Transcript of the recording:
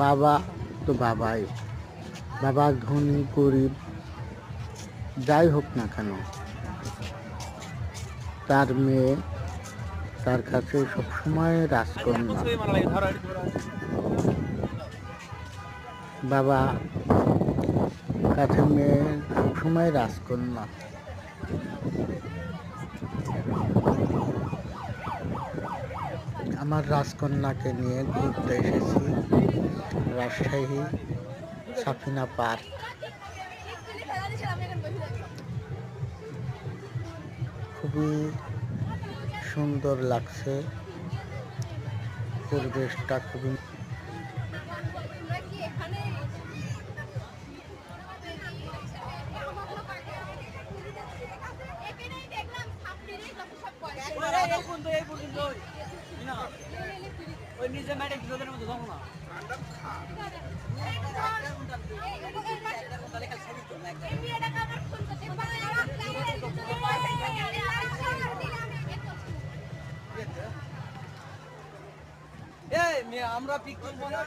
বাবা তো বাবাই, বাবা ধনী গরিব যাই হোক না কেন, তার মেয়ে তার কাছে সবসময় রাজকন্যা। বাবা কাছে মেয়ে সবসময় রাজকন্যা। আমার রাজকন্যাকে নিয়ে ঘুরতে এসেছি রাজশাহী সাফিনা পার্ক। খুবই সুন্দর লাগছে, পরিবেশটা খুবই। আমরা পিক করবো না।